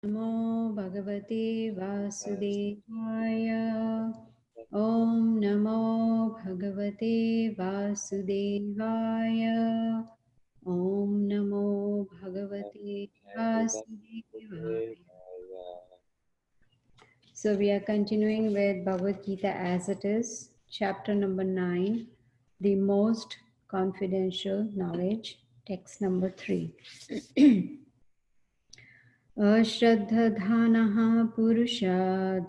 नमो भगवते वासुदेवाय। ॐ नमो भगवते वासुदेवाय। ॐ नमो भगवते वासुदेवाय. So we are continuing with Bhagavad Gita as it is, chapter number 9, the most confidential knowledge, text number 3. अश्रद्धधानः पुरुषा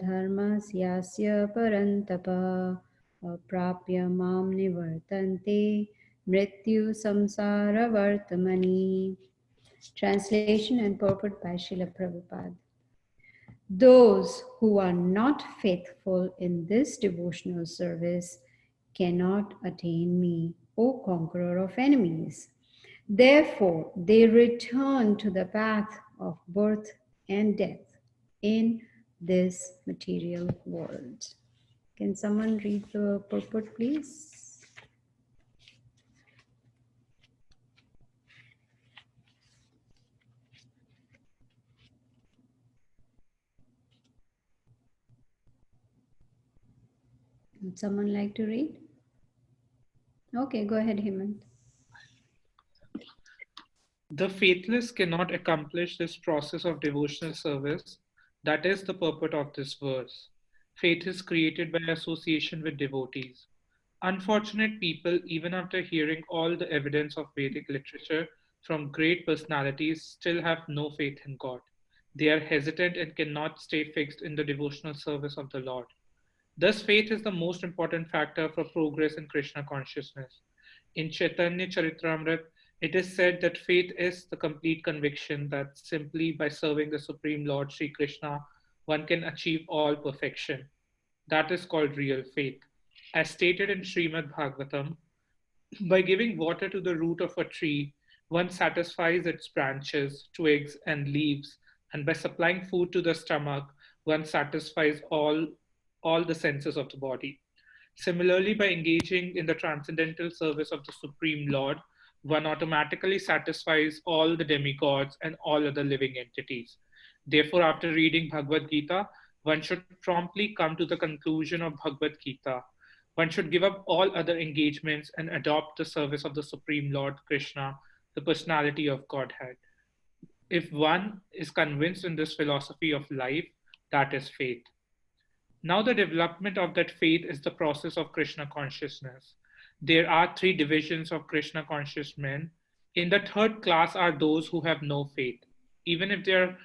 धर्मस्यास्य परन्तप अप्राप्य मां निवर्तन्ते मृत्यु संसारवर्तमनि. Translation and purport by Srila Prabhupada. Those who are not faithful in this devotional service cannot attain me, O conqueror of enemies. Therefore, they return to the path of birth and death in this material world. Can someone read the purport, please? Would someone like to read? Okay, go ahead, Hemant. The faithless cannot accomplish this process of devotional service. That is the purport of this verse. Faith is created by association with devotees. Unfortunate people, even after hearing all the evidence of Vedic literature from great personalities, still have no faith in God. They are hesitant and cannot stay fixed in the devotional service of the Lord. Thus, faith is the most important factor for progress in Krishna consciousness. In Chaitanya Charitamrita, it is said that faith is the complete conviction that simply by serving the Supreme Lord Sri Krishna, one can achieve all perfection. That is called real faith. As stated in Srimad Bhagavatam, by giving water to the root of a tree, one satisfies its branches, twigs, and leaves, and by supplying food to the stomach, one satisfies all the senses of the body. Similarly, by engaging in the transcendental service of the Supreme Lord, one automatically satisfies all the demigods and all other living entities. Therefore, after reading Bhagavad Gita, one should promptly come to the conclusion of Bhagavad Gita. One should give up all other engagements and adopt the service of the Supreme Lord Krishna, the personality of Godhead. If one is convinced in this philosophy of life, that is faith. Now, the development of that faith is the process of Krishna consciousness. There are three divisions of Krishna conscious men. In the third class are those who have no faith. Even if they're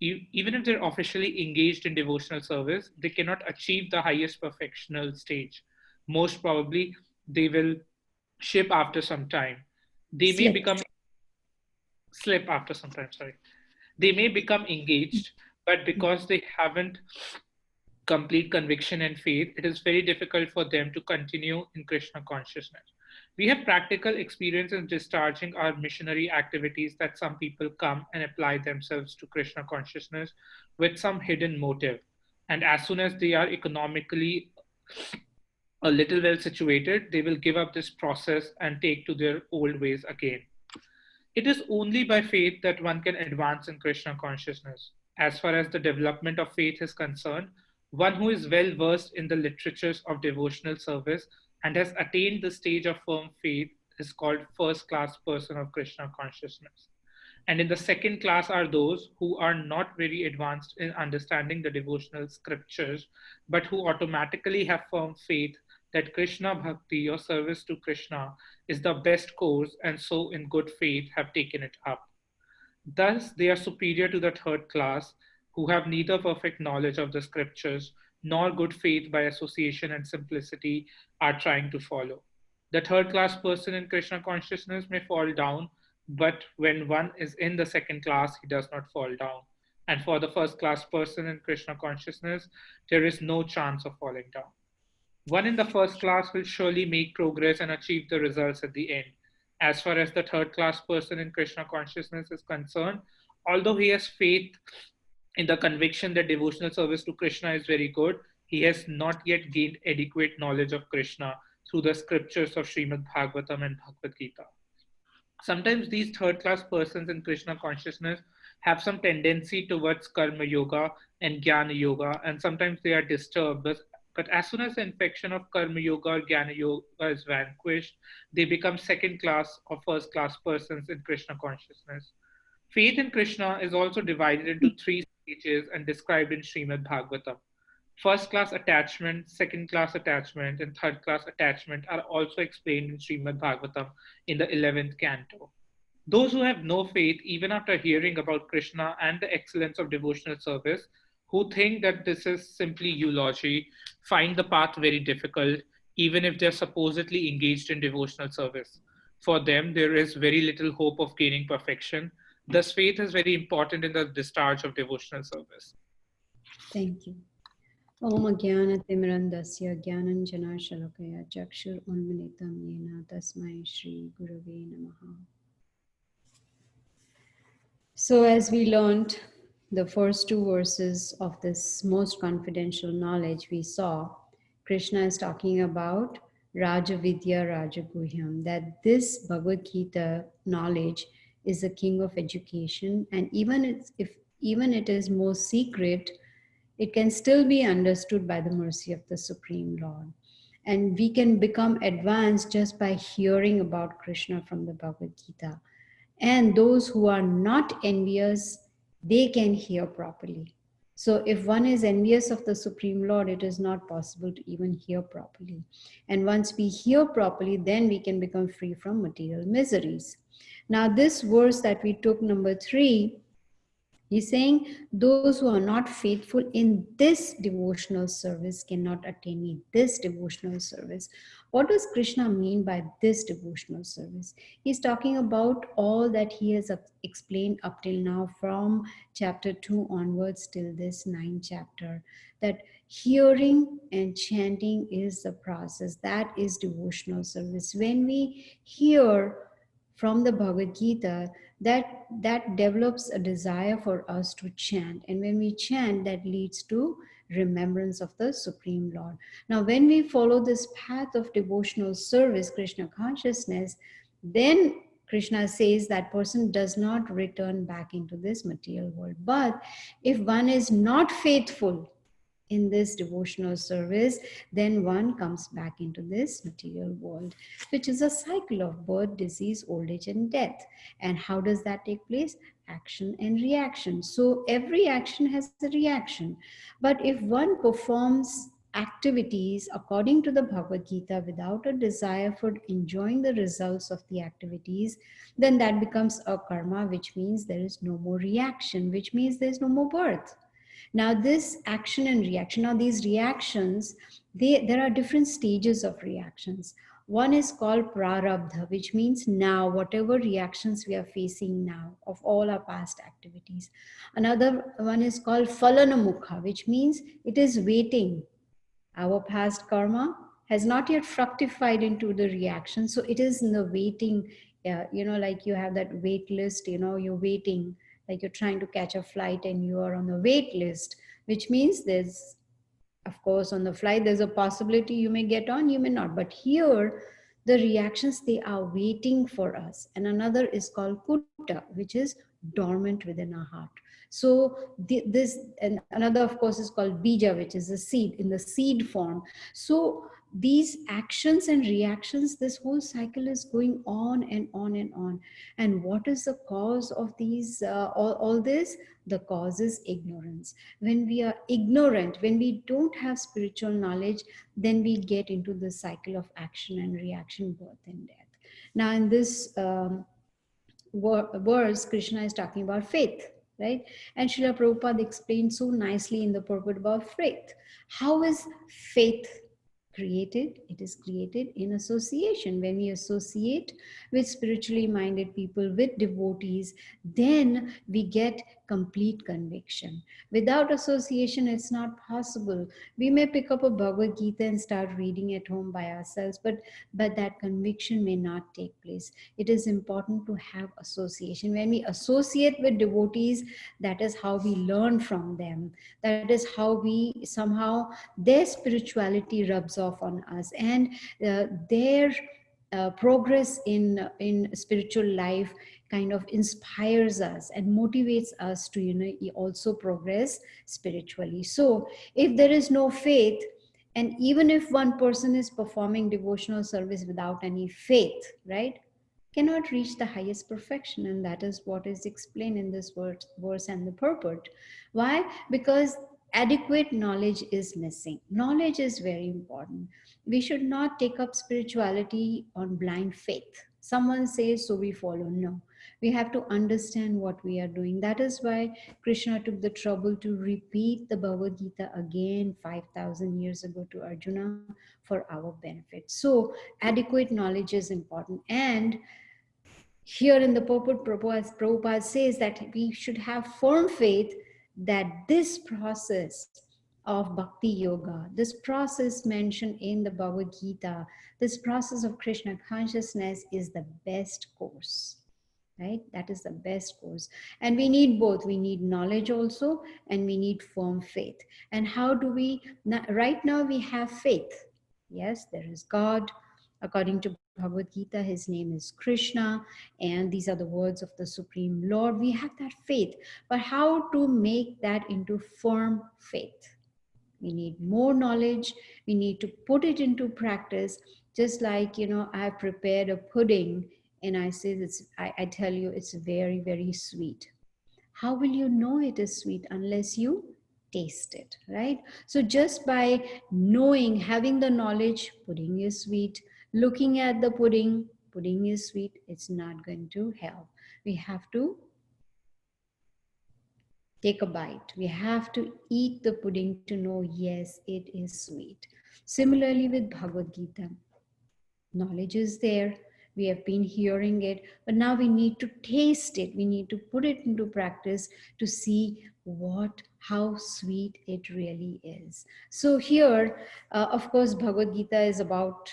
even if they're officially engaged in devotional service, they cannot achieve the highest perfectional stage. Most probably, they will ship after some time. They may Slip. become slip after some time, sorry. They may become engaged, but because they haven't complete conviction and faith, it is very difficult for them to continue in Krishna consciousness. We have practical experience in discharging our missionary activities that some people come and apply themselves to Krishna consciousness with some hidden motive. And as soon as they are economically a little well situated, they will give up this process and take to their old ways again. It is only by faith that one can advance in Krishna consciousness. As far as the development of faith is concerned, one who is well versed in the literatures of devotional service and has attained the stage of firm faith is called first class person of Krishna consciousness. And in the second class are those who are not very advanced in understanding the devotional scriptures, but who automatically have firm faith that Krishna bhakti or service to Krishna is the best course, and so in good faith have taken it up. Thus, they are superior to the third class, who have neither perfect knowledge of the scriptures nor good faith by association and simplicity are trying to follow. The third class person in Krishna consciousness may fall down, but when one is in the second class, he does not fall down. And for the first class person in Krishna consciousness, there is no chance of falling down. One in the first class will surely make progress and achieve the results at the end. As far as the third class person in Krishna consciousness is concerned, although he has faith in the conviction that devotional service to Krishna is very good, he has not yet gained adequate knowledge of Krishna through the scriptures of Srimad Bhagavatam and Bhagavad Gita. Sometimes these third class persons in Krishna consciousness have some tendency towards karma yoga and jnana yoga, and sometimes they are disturbed. But as soon as the infection of karma yoga or jnana yoga is vanquished, they become second class or first class persons in Krishna consciousness. Faith in Krishna is also divided into three stages and described in Srimad Bhagavatam. First class attachment, second class attachment, and third class attachment are also explained in Srimad Bhagavatam in the 11th canto. Those who have no faith, even after hearing about Krishna and the excellence of devotional service, who think that this is simply eulogy, find the path very difficult, even if they're supposedly engaged in devotional service. For them, there is very little hope of gaining perfection. Thus, faith is very important in the discharge of devotional service. Thank you. Om Ajnanatimrandasya Jnananjana Shalakaya Chakshur Unmilitam Yena Tasmai Shri Gurave Namaha. So as we learned the first two verses of this most confidential knowledge, we saw Krishna is talking about Rajavidya Rajaguhyam, that this Bhagavad Gita knowledge is the king of education, and if even it is most secret, it can still be understood by the mercy of the Supreme Lord. And we can become advanced just by hearing about Krishna from the Bhagavad Gita. And those who are not envious, they can hear properly. So if one is envious of the Supreme Lord, it is not possible to even hear properly. And once we hear properly, then we can become free from material miseries. Now this verse that we took, number 3, he's saying those who are not faithful in this devotional service cannot attain me. This devotional service. What does Krishna mean by this devotional service? He's talking about all that he has explained up till now from chapter 2 onwards till this 9th chapter. That hearing and chanting is the process. That is devotional service. When we hear from the Bhagavad Gita, that develops a desire for us to chant, and when we chant, that leads to remembrance of the Supreme Lord. Now when we follow this path of devotional service, Krishna consciousness, then Krishna says that person does not return back into this material world. But if one is not faithful in this devotional service, then one comes back into this material world, which is a cycle of birth, disease, old age, and death. And how does that take place? Action and reaction. So every action has a reaction. But if one performs activities according to the Bhagavad Gita without a desire for enjoying the results of the activities, then that becomes a karma, which means there is no more reaction, which means there is no more birth. Now this action and reaction, now these reactions, there are different stages of reactions. One is called prarabdha, which means now, whatever reactions we are facing now of all our past activities. Another one is called phalanamukha, which means it is waiting. Our past karma has not yet fructified into the reaction, so it is in the waiting. Like you have that wait list, you're waiting, like you're trying to catch a flight and you are on the wait list, which means there's, of course, on the flight, there's a possibility you may get on, you may not. But here, the reactions, they are waiting for us. And another is called kutta, which is dormant within our heart. So this, and another, of course, is called bija, which is a seed, in the seed form. So these actions and reactions, this whole cycle is going on and on and on. And what is the cause of these, all this? The cause is ignorance. When we are ignorant, when we don't have spiritual knowledge, then we get into the cycle of action and reaction, birth and death. Now in this verse, Krishna is talking about faith, right? And Srila Prabhupada explained so nicely in the purport about faith. How is faith created? It is created in association. When we associate with spiritually minded people, with devotees, then we get complete conviction. Without association, it's not possible. We may pick up a Bhagavad Gita and start reading at home by ourselves, but that conviction may not take place. It is important to have association. When we associate with devotees, that is how we learn from them. That is how we somehow, their spirituality rubs off on us, and their progress in spiritual life kind of inspires us and motivates us to, also progress spiritually. So if there is no faith, and even if one person is performing devotional service without any faith, right, cannot reach the highest perfection. And that is what is explained in this verse and the purport. Why? Because adequate knowledge is missing. Knowledge is very important. We should not take up spirituality on blind faith. Someone says, so we follow. No. We have to understand what we are doing. That is why Krishna took the trouble to repeat the Bhagavad Gita again 5,000 years ago to Arjuna for our benefit. So, adequate knowledge is important. And here in the purport, Prabhupada says that we should have firm faith that this process of bhakti yoga, this process mentioned in the Bhagavad Gita, this process of Krishna consciousness is the best course, right? That is the best course. And we need both. We need knowledge also, and we need firm faith. And how do we, right now we have faith. Yes, there is God. According to Bhagavad Gita, his name is Krishna, and these are the words of the Supreme Lord. We have that faith, but how to make that into firm faith? We need more knowledge. We need to put it into practice. Just like, I've prepared a pudding and I say, I tell you, it's very, very sweet. How will you know it is sweet unless you taste it, right? So just by knowing, having the knowledge, pudding is sweet, looking at the pudding, pudding is sweet, it's not going to help. We have to take a bite. We have to eat the pudding to know, yes, it is sweet. Similarly with Bhagavad Gita, knowledge is there. We have been hearing it, but now we need to taste it. We need to put it into practice to see how sweet it really is. So here, of course, Bhagavad Gita is about,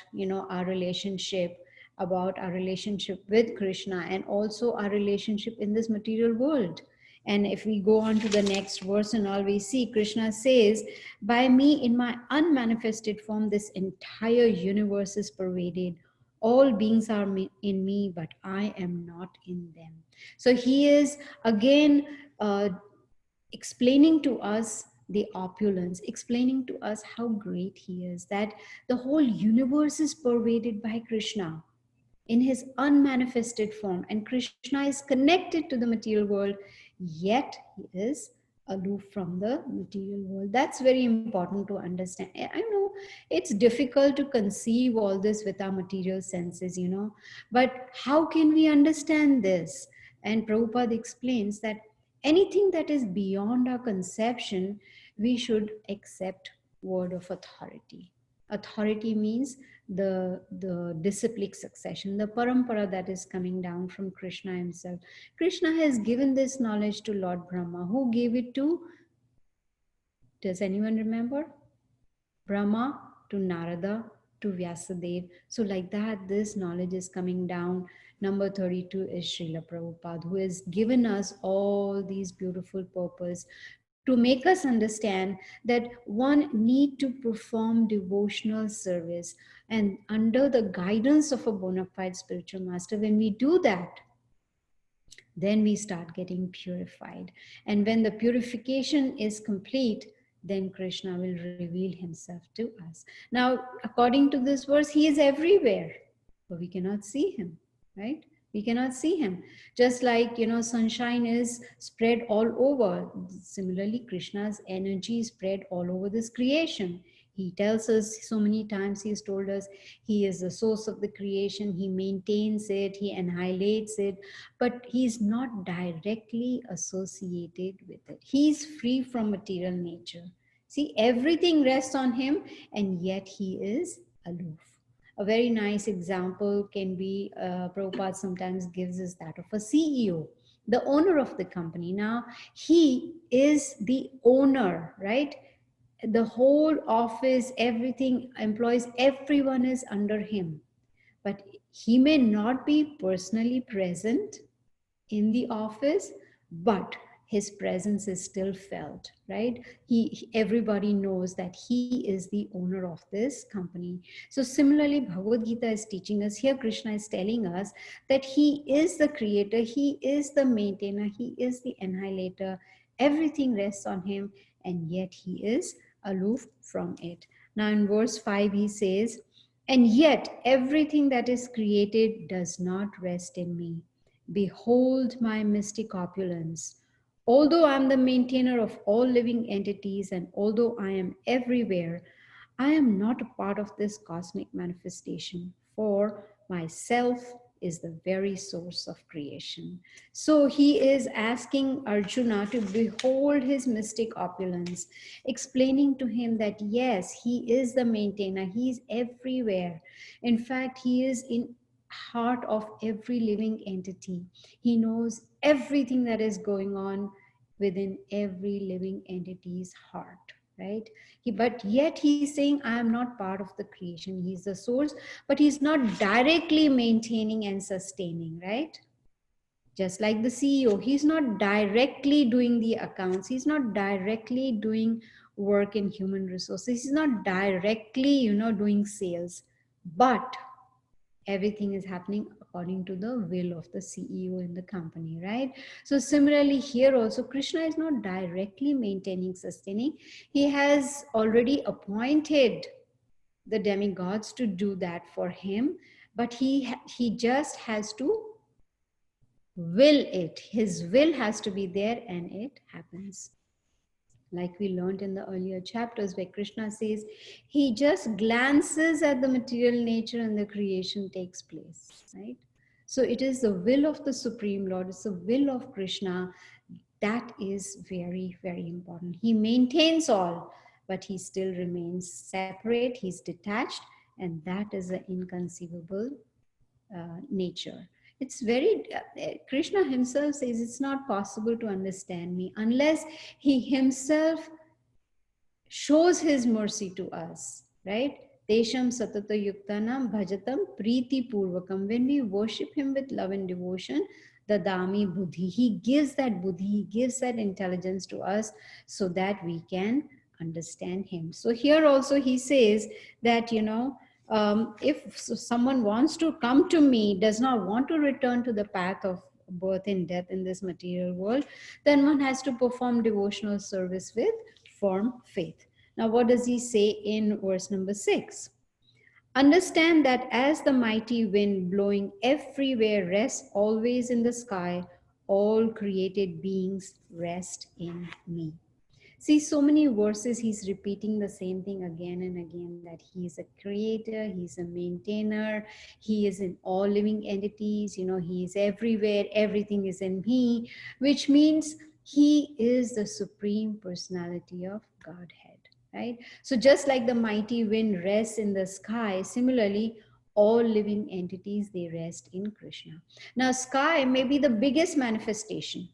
our relationship, about our relationship with Krishna, and also our relationship in this material world. And if we go on to the next verse and all, we see Krishna says, by me in my unmanifested form, this entire universe is pervaded. All beings are in me, but I am not in them. So he is again explaining to us the opulence, explaining to us how great he is, that the whole universe is pervaded by Krishna in his unmanifested form, and Krishna is connected to the material world, yet he is aloof from the material world. That's very important to understand. I know it's difficult to conceive all this with our material senses, but how can we understand this? And Prabhupada explains that anything that is beyond our conception, we should accept word of authority. Authority means the disciplic succession, the parampara that is coming down from Krishna himself. Krishna has given this knowledge to Lord Brahma. Who gave it to? Does anyone remember? Brahma to Narada to Vyasadeva. So like that, this knowledge is coming down. Number 32 is Srila Prabhupada, who has given us all these beautiful purpose to make us understand that one need to perform devotional service, and under the guidance of a bona fide spiritual master. When we do that, then we start getting purified. And when the purification is complete, then Krishna will reveal himself to us. Now, according to this verse, he is everywhere, but we cannot see him, right? We cannot see him. Just like, sunshine is spread all over. Similarly, Krishna's energy is spread all over this creation. He tells us so many times, he's told us he is the source of the creation. He maintains it, he annihilates it, but he's not directly associated with it. He's free from material nature. See, everything rests on him, and yet he is aloof. A very nice example can be, Prabhupada sometimes gives us that of a CEO, the owner of the company. Now, he is the owner, right? The whole office, everything, employees, everyone is under him. But he may not be personally present in the office, but his presence is still felt, right? Everybody knows that he is the owner of this company. So similarly, Bhagavad Gita is teaching us here, Krishna is telling us that he is the creator, he is the maintainer, he is the annihilator. Everything rests on him, and yet he is aloof from it. Now in verse 5 he says, and yet everything that is created does not rest in me. Behold my mystic opulence. Although I am the maintainer of all living entities, and although I am everywhere, I am not a part of this cosmic manifestation, for myself is the very source of creation. So he is asking Arjuna to behold his mystic opulence, explaining to him that yes, he is the maintainer, he is everywhere. In fact, he is in heart of every living entity. He knows everything that is going on within every living entity's heart, right? But yet he's saying, I am not part of the creation. He's the source, but he's not directly maintaining and sustaining, right? Just like the CEO, he's not directly doing the accounts, he's not directly doing work in human resources, he's not directly, doing sales, but everything is happening according to the will of the CEO in the company, right? So similarly here also, Krishna is not directly maintaining, sustaining. He has already appointed the demigods to do that for him, but he just has to will it. His will has to be there, and it happens. Like we learned in the earlier chapters, where Krishna says he just glances at the material nature and the creation takes place, right? So it is the will of the Supreme Lord, it's the will of Krishna. That is very, very important. He maintains all, but he still remains separate, he's detached, and that is an inconceivable nature. It's very, Krishna himself says it's not possible to understand me unless he himself shows his mercy to us, right? Tesham satata yuktanam bhajatam priti purvakam. When we worship him with love and devotion, dadami buddhi, he gives that buddhi, he gives that intelligence to us so that we can understand him. So here also he says that, if someone wants to come to me, does not want to return to the path of birth and death in this material world, then one has to perform devotional service with firm faith. Now, what does he say in verse number 6? Understand that as the mighty wind blowing everywhere rests always in the sky, all created beings rest in me. See, so many verses he's repeating the same thing again and again, that he is a creator, he's a maintainer, he is in all living entities, he is everywhere, everything is in me, which means he is the supreme personality of Godhead, right? So just like the mighty wind rests in the sky, similarly, all living entities, they rest in Krishna. Now, sky may be the biggest manifestation,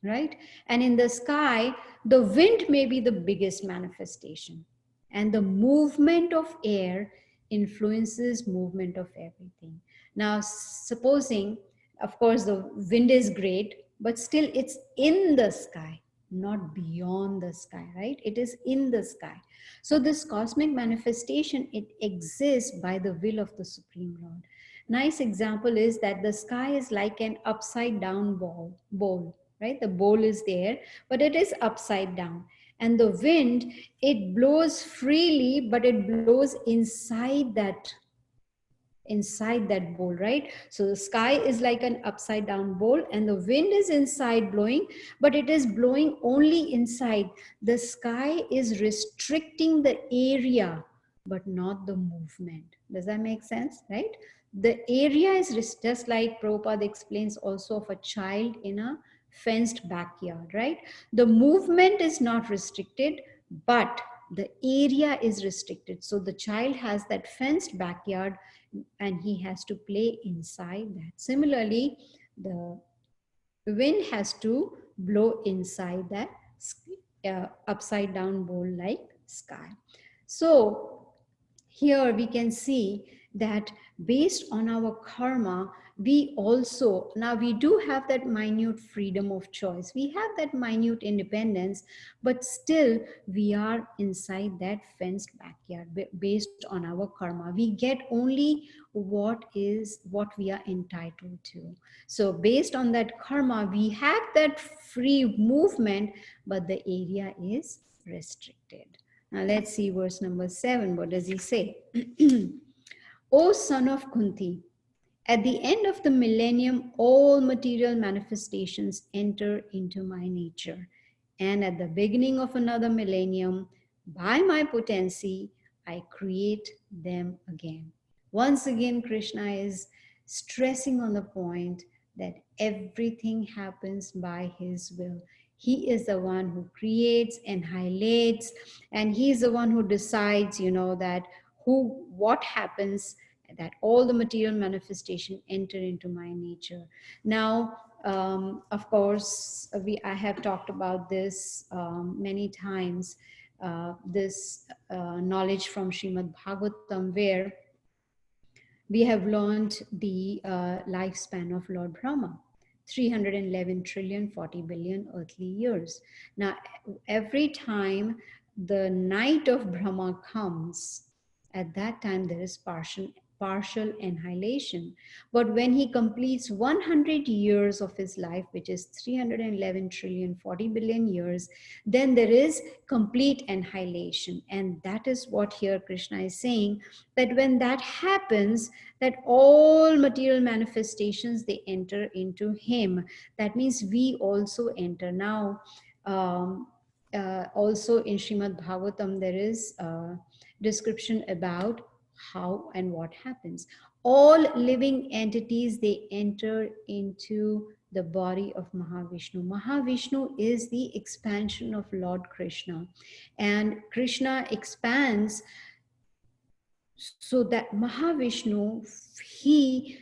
right? And in the sky, the wind may be the biggest manifestation, and the movement of air influences movement of everything. Now, supposing, of course, the wind is great, but still it's in the sky, not beyond the sky, right? It is in the sky. So this cosmic manifestation, it exists by the will of the Supreme Lord. Nice example is that the sky is like an upside down bowl, right? The bowl is there, but it is upside down. And the wind, it blows freely, but it blows inside that bowl, right? So the sky is like an upside down bowl, and the wind is inside blowing, but it is blowing only inside. The sky is restricting the area, but not the movement. Does that make sense, right? The area is just like Prabhupada explains also of a child in a fenced backyard, right? The movement is not restricted, but the area is restricted. So the child has that fenced backyard and he has to play inside that. Similarly, the wind has to blow inside that upside down bowl like sky. So here we can see that based on our karma, we also, now we do have that minute freedom of choice, we have that minute independence, but still we are inside that fenced backyard based on our karma. We get only what we are entitled to. So based on that karma, we have that free movement, but the area is restricted. Now let's see verse number 7. What does he say? O son of Kunti, at the end of the millennium, all material manifestations enter into my nature. And at the beginning of another millennium, by my potency, I create them again. Once again, Krishna is stressing on the point that everything happens by his will. He is the one who creates and highlights, and he's the one who decides, that what happens, that all the material manifestation enter into my nature. Now, of course, I have talked about this many times, this knowledge from Srimad Bhagavatam, where we have learned the lifespan of Lord Brahma, 311 trillion 40 billion earthly years. Now, every time the night of Brahma comes, at that time there is partial annihilation. But when he completes 100 years of his life, which is 311 trillion 40 billion years, then there is complete annihilation. And that is what here Krishna is saying, that when that happens, that all material manifestations, they enter into him. That means we also enter. Now, also in Srimad Bhagavatam, there is a description about how and what happens. All living entities, they enter into the body of Mahavishnu. Mahavishnu is the expansion of Lord Krishna, and Krishna expands so that Mahavishnu,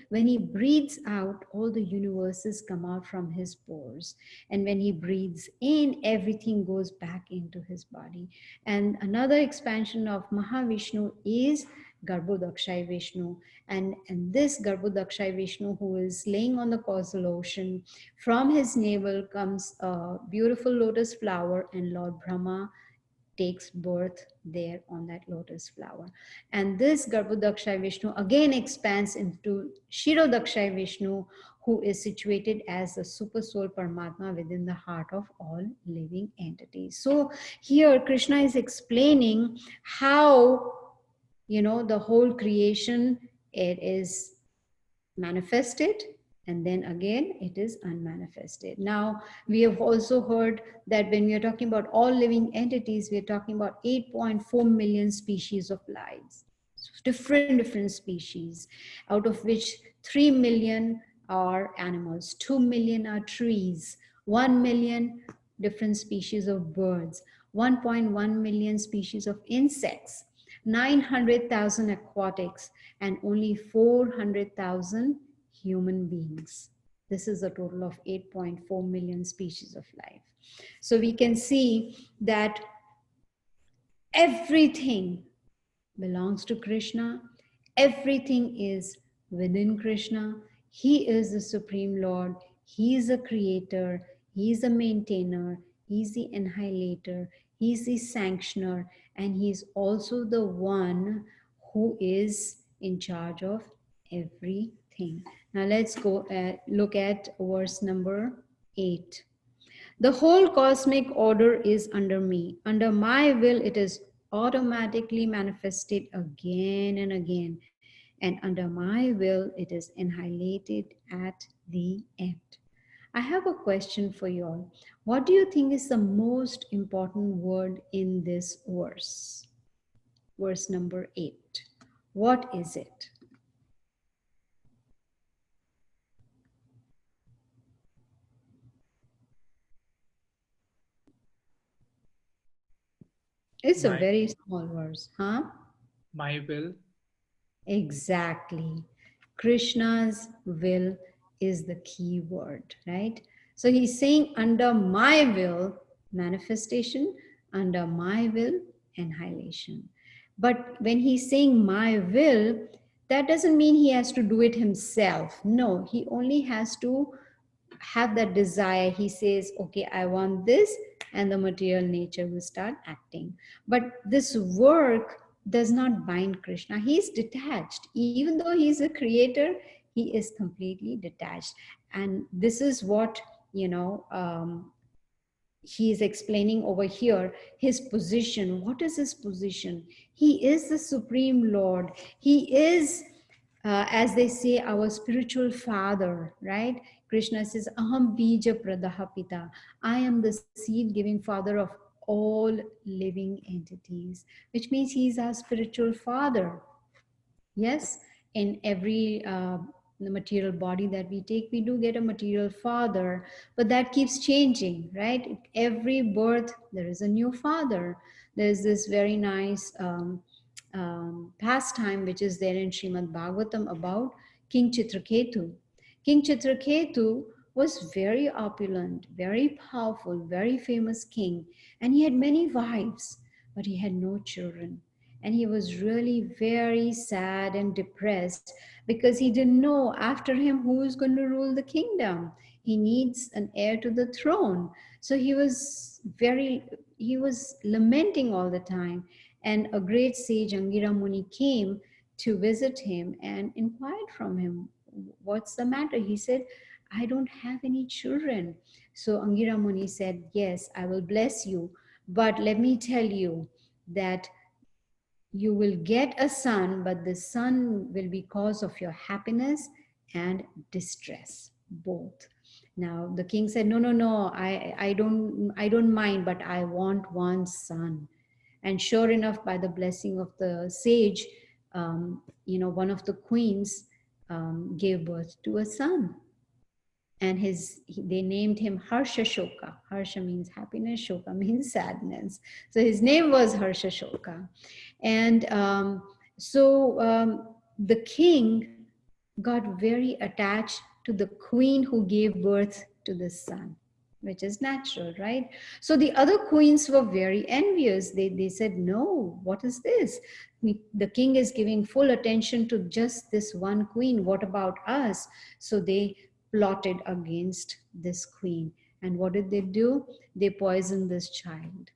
when he breathes out, all the universes come out from his pores. And when he breathes in, everything goes back into his body. And another expansion of Mahavishnu is Garbhodakshai Vishnu. And this Garbhodakshai Vishnu, who is laying on the causal ocean, from his navel comes a beautiful lotus flower, and Lord Brahma takes birth there on that lotus flower. And this Garbhodakshai Vishnu again expands into Shirodakshai Vishnu, who is situated as the super soul Paramatma within the heart of all living entities. So here Krishna is explaining how, the whole creation, it is manifested, and then again it is unmanifested. Now, we have also heard that when we are talking about all living entities, we are talking about 8.4 million species of lives, different species, out of which 3 million are animals, 2 million are trees, 1 million different species of birds, 1.1 million species of insects, 900,000 aquatics, and only 400,000 human beings. This is a total of 8.4 million species of life. So we can see that everything belongs to Krishna. Everything is within Krishna. He is the Supreme Lord. He is the creator. He is the maintainer. He's the annihilator. He's the sanctioner. And he's also the one who is in charge of everything. Now let's go look at verse number 8. The whole cosmic order is under me. Under my will, it is automatically manifested again and again. And under my will, it is annihilated at the end. I have a question for you all. What do you think is the most important word in this verse? Verse number 8. What is it? It's a very small verse, huh? My will. Exactly. Krishna's will is the key word, right? So he's saying, under my will, manifestation, under my will, annihilation. But when he's saying my will, That doesn't mean he has to do it himself. No, he only has to have that desire. He says, okay, I want this, and the material nature will start acting. But this work does not bind Krishna. He's detached. Even though he's a creator, he is completely detached. And this is what, he is explaining over here, his position. What is his position? He is the Supreme Lord. He is, as they say, our spiritual father, right? Krishna says, Aham bija pradaha pita. I am the seed giving father of all living entities, which means he's our spiritual father. Yes, in every the material body that we take, we do get a material father, but that keeps changing, right? Every birth, there is a new father. There's this very nice pastime which is there in Srimad Bhagavatam about King Chitraketu. King Chitraketu was very opulent, very powerful, very famous king, and he had many wives, but he had no children. And he was really very sad and depressed because he didn't know after him who is going to rule the kingdom. He needs an heir to the throne. So he was lamenting all the time. And a great sage, Angira Muni, came to visit him and inquired from him, what's the matter? He said, I don't have any children. So Angira Muni said, yes, I will bless you. But let me tell you that you will get a son, but the son will be cause of your happiness and distress, both. Now the king said, no, no, no, I don't mind, but I want one son. And sure enough, by the blessing of the sage, one of the queens gave birth to a son. And they named him Harsha Shoka. Harsha means happiness, Shoka means sadness. So his name was Harsha Shoka. And the king got very attached to the queen who gave birth to the son, which is natural, right? So the other queens were very envious. They said, no, what is this? The king is giving full attention to just this one queen. What about us? So they plotted against this queen. And what did they do? They poisoned this child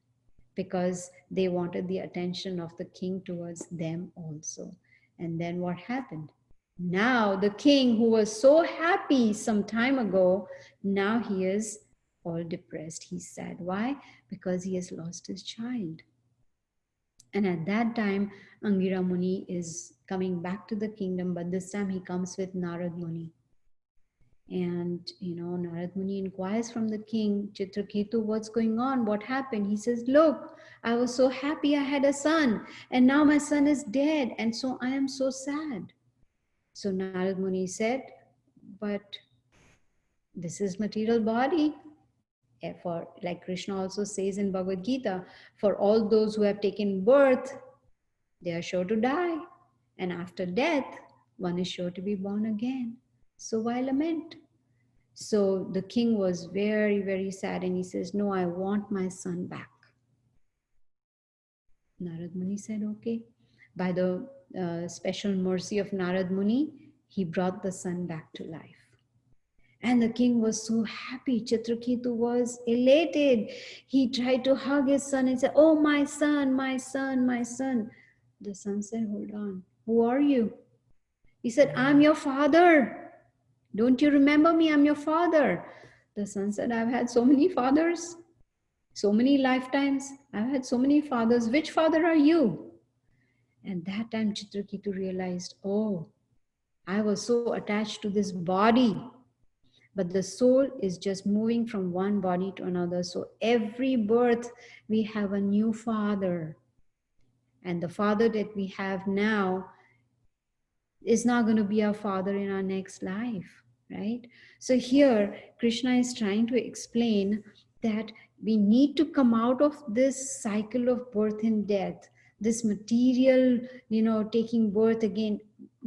because they wanted the attention of the king towards them also. And then what happened? Now the king, who was so happy some time ago, now he is all depressed. He's sad. Why? Because he has lost his child. And at that time, Angira Muni is coming back to the kingdom, but this time he comes with Narad Muni. And, Narad Muni inquires from the king, Chitraketu, what's going on? What happened? He says, look, I was so happy I had a son, and now my son is dead, and so I am so sad. So Narad Muni said, but this is material body. For, like Krishna also says in Bhagavad Gita, for all those who have taken birth, they are sure to die. And after death, one is sure to be born again. So why lament? So the king was very, very sad, and he says, no, I want my son back. Narad Muni said, okay. By the special mercy of Narad Muni, he brought the son back to life. And the king was so happy. Chitraketu was elated. He tried to hug his son and said, oh, my son, my son, my son. The son said, hold on, who are you? He said, I'm your father. Don't you remember me? I'm your father. The son said, I've had so many fathers, so many lifetimes. I've had so many fathers. Which father are you? And that time Chitraketu realized, oh, I was so attached to this body, but the soul is just moving from one body to another. So every birth we have a new father. And the father that we have now is not going to be our father in our next life, right? So here Krishna is trying to explain that we need to come out of this cycle of birth and death, this material, taking birth again,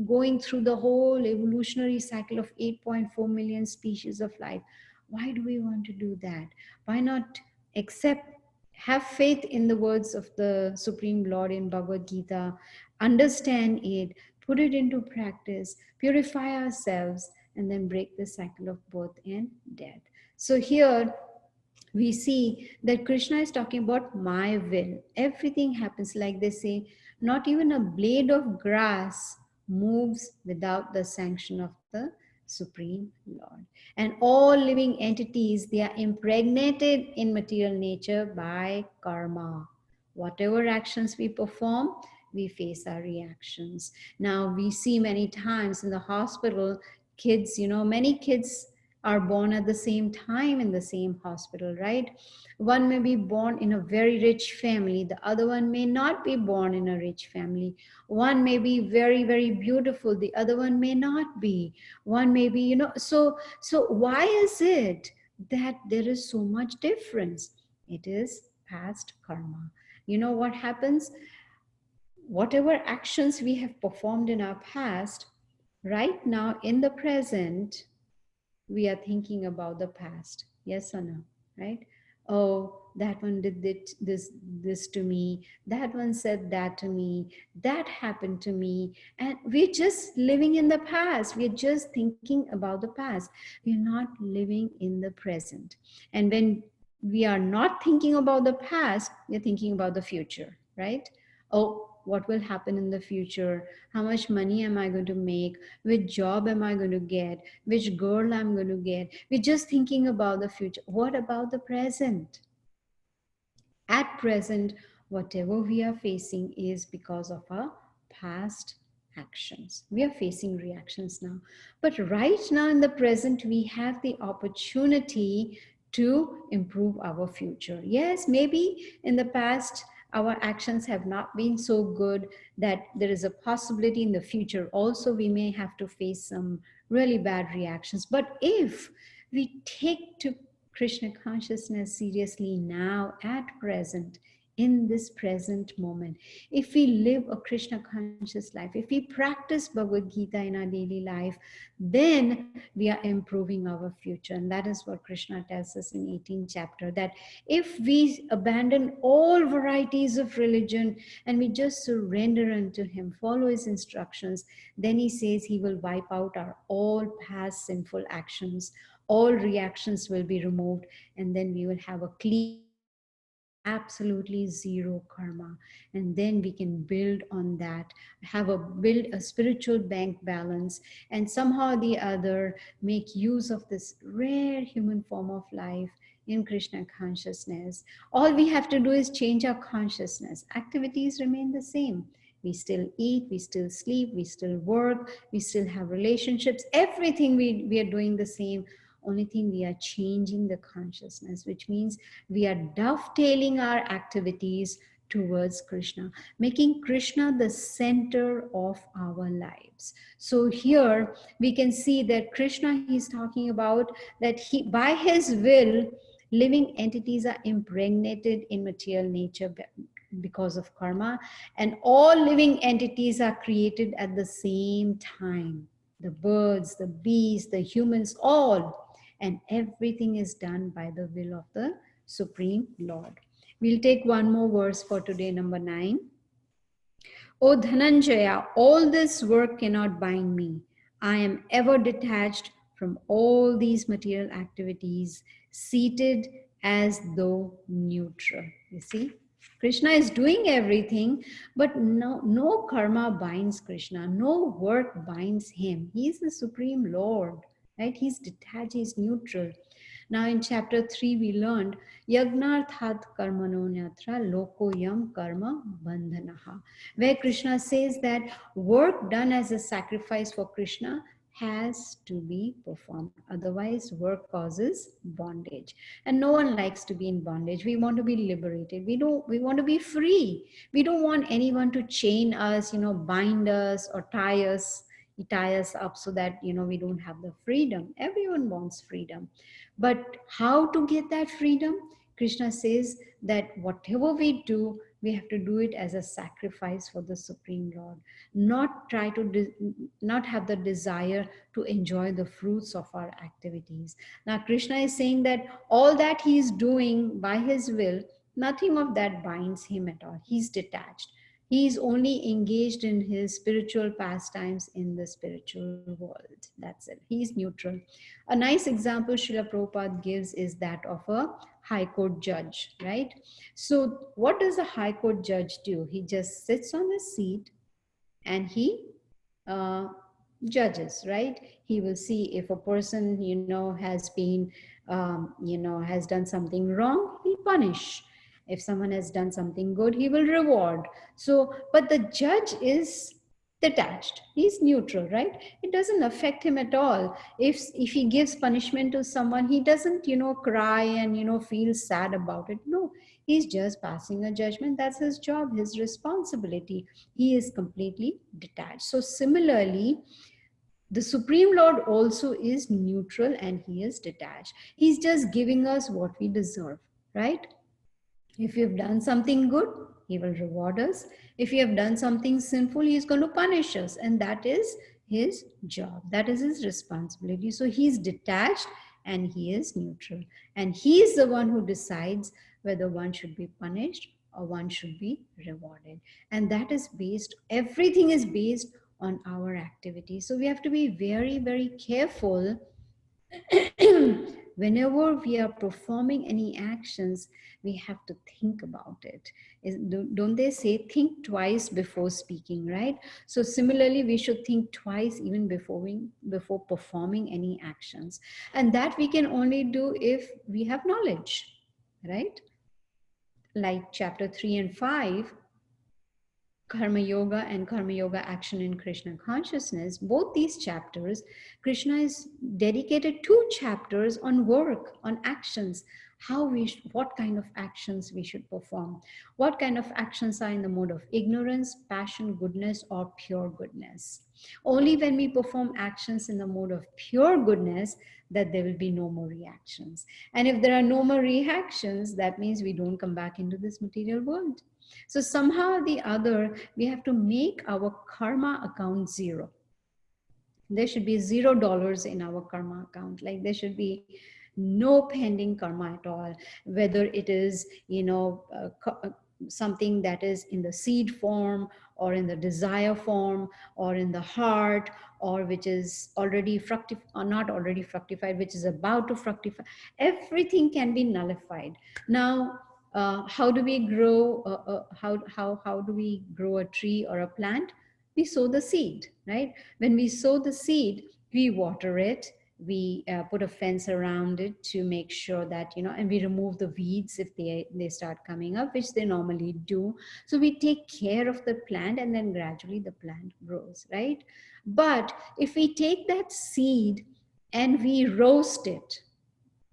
going through the whole evolutionary cycle of 8.4 million species of life. Why do we want to do that? Why not have faith in the words of the Supreme Lord in Bhagavad Gita, understand it, put it into practice, purify ourselves, and then break the cycle of birth and death. So here we see that Krishna is talking about my will. Everything happens, like they say, not even a blade of grass moves without the sanction of the Supreme Lord. And all living entities, they are impregnated in material nature by karma. Whatever actions we perform, we face our reactions. Now, we see many times in the hospital, kids, many kids are born at the same time in the same hospital, right? One may be born in a very rich family, the other one may not be born in a rich family. One may be very, very beautiful, the other one may not be. One may be, so why is it that there is so much difference? It is past karma. You know what happens? Whatever actions we have performed in our past, right now in the present, we are thinking about the past. Yes or no? Right? Oh, that one did this to me. That one said that to me. That happened to me. And we're just living in the past. We're just thinking about the past. We're not living in the present. And when we are not thinking about the past, we're thinking about the future, right? Oh, what will happen in the future? How much money am I going to make? Which job am I going to get? Which girl I'm going to get? We're just thinking about the future. What about the present? At present, whatever we are facing is because of our past actions. We are facing reactions now. But right now in the present, we have the opportunity to improve our future. Yes, maybe in the past, our actions have not been so good that there is a possibility in the future also we may have to face some really bad reactions. But if we take to Krishna consciousness seriously now at present, in this present moment, if we live a Krishna conscious life, if we practice Bhagavad Gita in our daily life, then we are improving our future. And that is what Krishna tells us in 18th chapter, that if we abandon all varieties of religion and we just surrender unto him, follow his instructions, then he says he will wipe out our all past sinful actions. All reactions will be removed, and then we will have a clean, absolutely zero karma. And then we can build on that, build a spiritual bank balance, and somehow or the other make use of this rare human form of life in Krishna consciousness. All we have to do is change our consciousness. Activities remain the same. We still eat, we still sleep, we still work, we still have relationships. Everything we are doing the same. Only thing, we are changing the consciousness, which means we are dovetailing our activities towards Krishna, making Krishna the center of our lives. So here we can see that Krishna, he's talking about that he, by his will, living entities are impregnated in material nature because of karma, and all living entities are created at the same time. The birds, the bees, the humans, all. And everything is done by the will of the Supreme Lord. We'll take one more verse for today, number 9. O Dhananjaya, all this work cannot bind me. I am ever detached from all these material activities, seated as though neutral. You see, Krishna is doing everything, but no karma binds Krishna. No work binds him. He is the Supreme Lord, right? He's detached, he's neutral. Now in chapter 3, we learned Yagnarthat karmano nyatra loko yam karma bandhanaha, where Krishna says that work done as a sacrifice for Krishna has to be performed. Otherwise, work causes bondage. And no one likes to be in bondage. We want to be liberated. We want to be free. We don't want anyone to chain us, bind us or tie us up so that we don't have the freedom. Everyone wants freedom. But how to get that freedom? Krishna says that whatever we do, we have to do it as a sacrifice for the Supreme Lord. Not have the desire to enjoy the fruits of our activities. Now Krishna is saying that all that he is doing by his will, nothing of that binds him at all. He's detached. He is only engaged in his spiritual pastimes in the spiritual world. That's it. He is neutral. A nice example Srila Prabhupada gives is that of a high court judge, right? So, what does a high court judge do? He just sits on his seat and he uh, judges, right? He will see if a person, has been, has done something wrong, he'll punish. If someone has done something good, he will reward. So, but the judge is detached. He's neutral, right? It doesn't affect him at all. If he gives punishment to someone, he doesn't, cry and, feel sad about it. No, he's just passing a judgment. That's his job, his responsibility. He is completely detached. So similarly, the Supreme Lord also is neutral and he is detached. He's just giving us what we deserve, right? If you've done something good, he will reward us. If you have done something sinful, he is going to punish us. And that is his job. That is his responsibility. So he's detached and he is neutral. And he is the one who decides whether one should be punished or one should be rewarded. And that is based, everything is based on our activity. So we have to be very, very careful whenever we are performing any actions. We have to think about it. Don't they say think twice before speaking, right? So similarly, we should think twice even before performing any actions, and that we can only do if we have knowledge, right? Like chapter 3 and 5, Karma Yoga and Karma Yoga Action in Krishna Consciousness, both these chapters, Krishna is dedicated 2 chapters on work, on actions, what kind of actions we should perform, what kind of actions are in the mode of ignorance, passion, goodness, or pure goodness. Only when we perform actions in the mode of pure goodness that there will be no more reactions. And if there are no more reactions, that means we don't come back into this material world. So somehow or the other, we have to make our karma account zero. There should be $0 in our karma account. Like there should be no pending karma at all, whether it is, something that is in the seed form or in the desire form or in the heart, or which is already or not already fructified, which is about to fructify. Everything can be nullified. Now, how do we grow? How do we grow a tree or a plant? We sow the seed, right? When we sow the seed, we water it. We put a fence around it to make sure that, and we remove the weeds if they start coming up, which they normally do. So we take care of the plant and then gradually the plant grows, right? But if we take that seed and we roast it,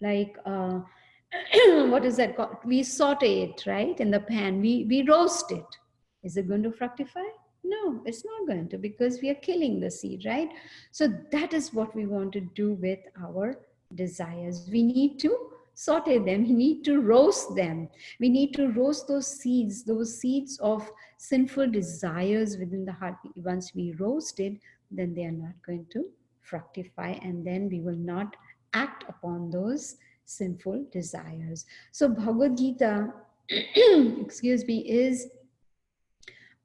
like, what is that called? We saute it, right? In the pan, we roast it. Is it going to fructify? No, it's not going to, because we are killing the seed, right? So that is what we want to do with our desires. We need to saute them. We need to roast them. We need to roast those seeds of sinful desires within the heart. Once we roast it, then they are not going to fructify, and then we will not act upon those sinful desires. So Bhagavad Gita, excuse me, is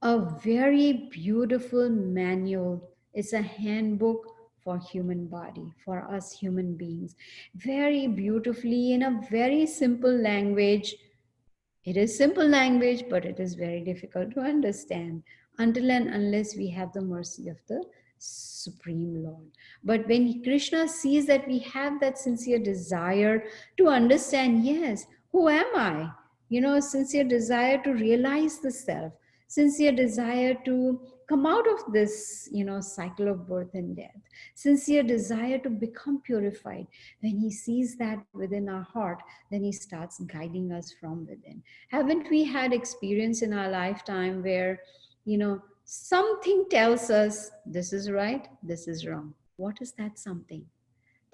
a very beautiful manual. It's a handbook for human body, for us human beings. Very beautifully, in a very simple language. It is simple language, but it is very difficult to understand until and unless we have the mercy of the Supreme Lord. But when Krishna sees that we have that sincere desire to understand, yes, who am I? Sincere desire to realize the self, sincere desire to come out of this, cycle of birth and death, sincere desire to become purified. When he sees that within our heart, then he starts guiding us from within. Haven't we had experience in our lifetime where, something tells us this is right, this is wrong? What is that something?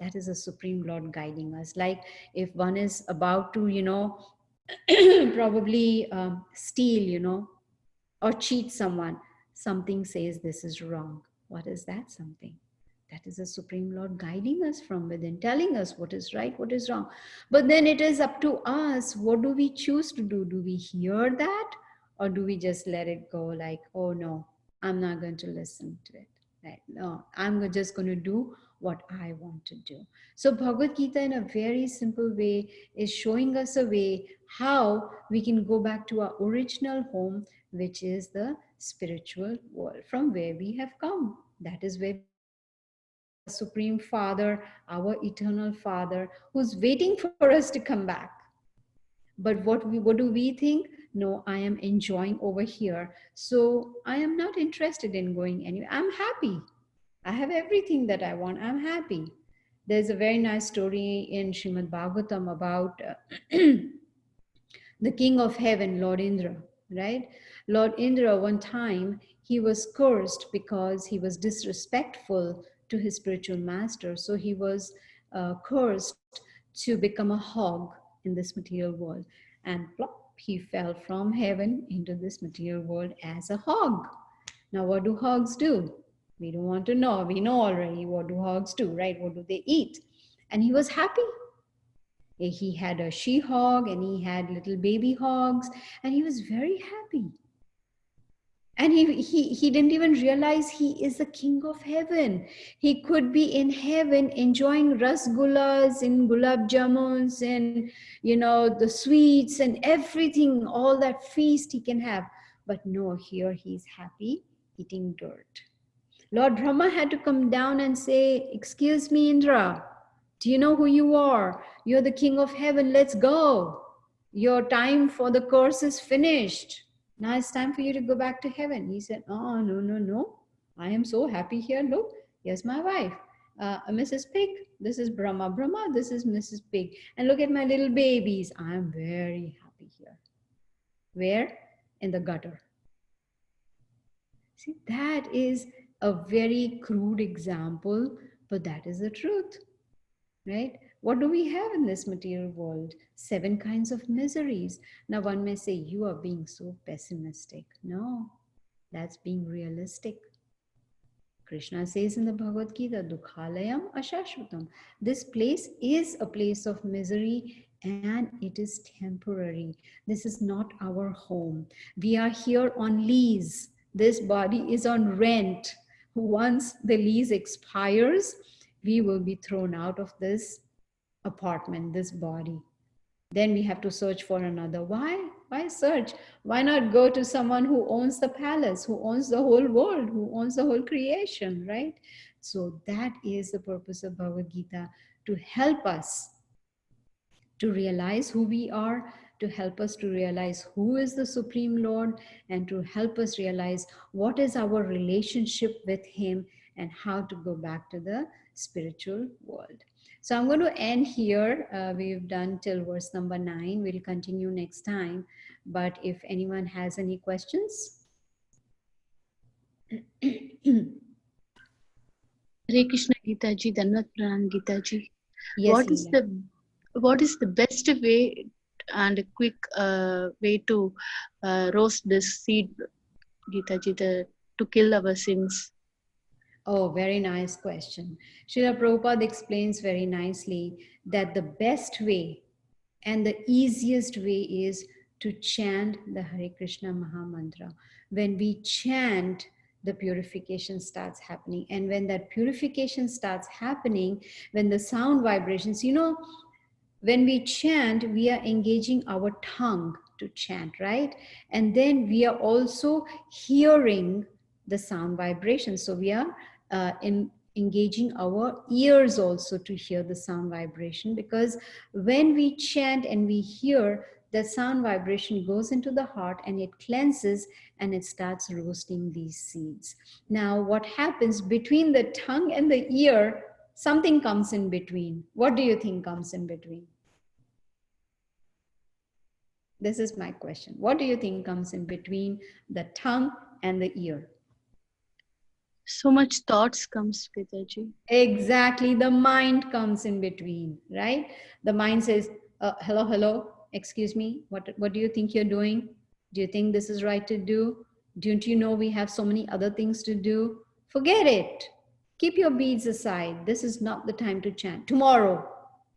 That is a Supreme Lord guiding us. Like if one is about to, probably steal, or cheat someone, something says this is wrong. What is that something? That is a Supreme Lord guiding us from within, telling us what is right, what is wrong. But then it is up to us. What do we choose to do? Do we hear that? Or do we just let it go like, oh no, I'm not going to listen to it? Right? No, just going to do what I want to do. So Bhagavad Gita in a very simple way is showing us a way how we can go back to our original home, which is the spiritual world from where we have come. That is where Supreme Father, our eternal Father, who's waiting for us to come back. But what do we think? No, I am enjoying over here, so I am not interested in going anywhere. I'm happy. I have everything that I want. I'm happy. There's a very nice story in Srimad Bhagavatam about the king of heaven, Lord Indra, right? Lord Indra, one time, he was cursed because he was disrespectful to his spiritual master. So he was cursed to become a hog in this material world. And plop, he fell from heaven into this material world as a hog. Now, what do hogs do? We don't want to know. We know already what do hogs do, right? What do they eat? And he was happy. He had a she-hog and he had little baby hogs, and he was very happy. And he didn't even realize he is the king of heaven. He could be in heaven enjoying rasgullas and gulab jamuns and, the sweets and everything, all that feast he can have. But no, here he's happy eating dirt. Lord Brahma had to come down and say, excuse me, Indra, do you know who you are? You're the king of heaven. Let's go. Your time for the course is finished. Now it's time for you to go back to heaven. He said, oh, no, no, no. I am so happy here. Look, here's my wife, Mrs. Pig. This is Brahma. Brahma, this is Mrs. Pig. And look at my little babies. I am very happy here. Where? In the gutter. See, that is a very crude example, but that is the truth. Right? What do we have in this material world? 7 kinds of miseries. Now one may say, you are being so pessimistic. No, that's being realistic. Krishna says in the Bhagavad Gita, Dukhalayam Ashashvatam. This place is a place of misery and it is temporary. This is not our home. We are here on lease. This body is on rent. Once the lease expires, we will be thrown out of this apartment, this body. Then we have to search for another. Why? Why search? Why not go to someone who owns the palace, who owns the whole world, who owns the whole creation, right? So that is the purpose of Bhagavad Gita, to help us to realize who we are, to help us to realize who is the Supreme Lord, and to help us realize what is our relationship with Him and how to go back to the spiritual world. So I'm going to end here. We've done till verse number 9. We'll continue next time. But if anyone has any questions. Hare Krishna Gita ji, Dhanvat Pranam Gita ji. Yes, What is the best way and a quick way to roast this seed, Gita ji, to kill our sins? Oh, very nice question. Srila Prabhupada explains very nicely that the best way and the easiest way is to chant the Hare Krishna Maha Mantra. When we chant, the purification starts happening. And when that purification starts happening, when the sound vibrations, when we chant, we are engaging our tongue to chant, right? And then we are also hearing the sound vibrations. So we are engaging our ears also to hear the sound vibration, because when we chant and we hear, the sound vibration goes into the heart and it cleanses and it starts roasting these seeds. Now, what happens between the tongue and the ear? Something comes in between. What do you think comes in between? This is my question. What do you think comes in between the tongue and the ear? So much thoughts comes, Gita ji. Exactly. The mind comes in between, right? The mind says, hello, excuse me. What do you think you're doing? Do you think this is right to do? Don't you know we have so many other things to do? Forget it. Keep your beads aside. This is not the time to chant. Tomorrow,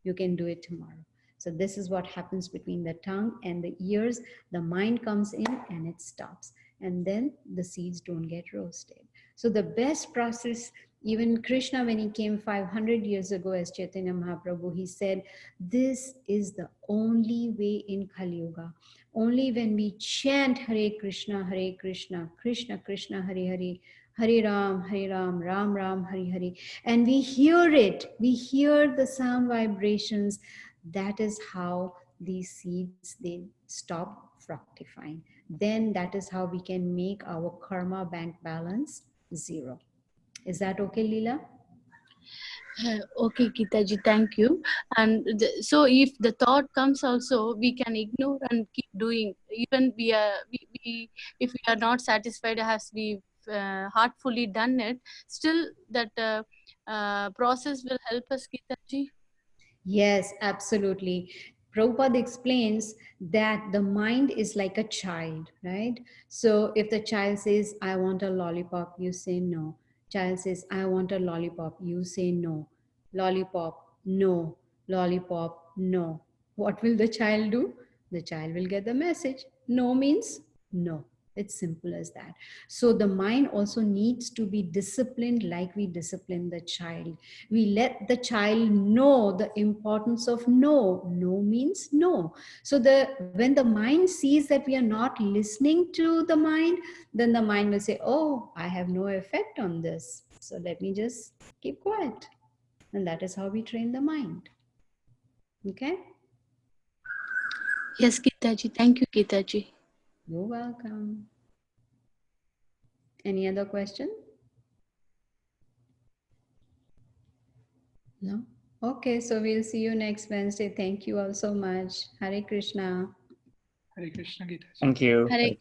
you can do it tomorrow. So this is what happens between the tongue and the ears. The mind comes in and it stops. And then the seeds don't get roasted. So the best process, even Krishna, when he came 500 years ago as Chaitanya Mahaprabhu, he said, this is the only way in Kali Yuga. Only when we chant Hare Krishna, Krishna Krishna, Hare Hare, Hare Ram, Ram Ram, Hare Hare, and we hear it, we hear the sound vibrations, that is how these seeds, they stop fructifying. Then that is how we can make our karma bank balance 0. Is that okay, Leela? Okay, Gitaji, thank you. And so if the thought comes also, we can ignore and keep doing. Even if we are not satisfied as we heartfully done it, still that process will help us, Gitaji. Yes, absolutely. Prabhupada explains that the mind is like a child, right? So if the child says, I want a lollipop, you say no. Child says, I want a lollipop, you say no. Lollipop, no. Lollipop, no. What will the child do? The child will get the message. No means no. It's simple as that. So the mind also needs to be disciplined like we discipline the child. We let the child know the importance of no. No means no. So when the mind sees that we are not listening to the mind, then the mind will say, oh, I have no effect on this, so let me just keep quiet. And that is how we train the mind. Okay? Yes, Gitaji. Thank you, Gitaji. You're welcome. Any other question? No? Okay, so we'll see you next Wednesday. Thank you all so much. Hare Krishna. Hare Krishna, Gita. Thank you. Hare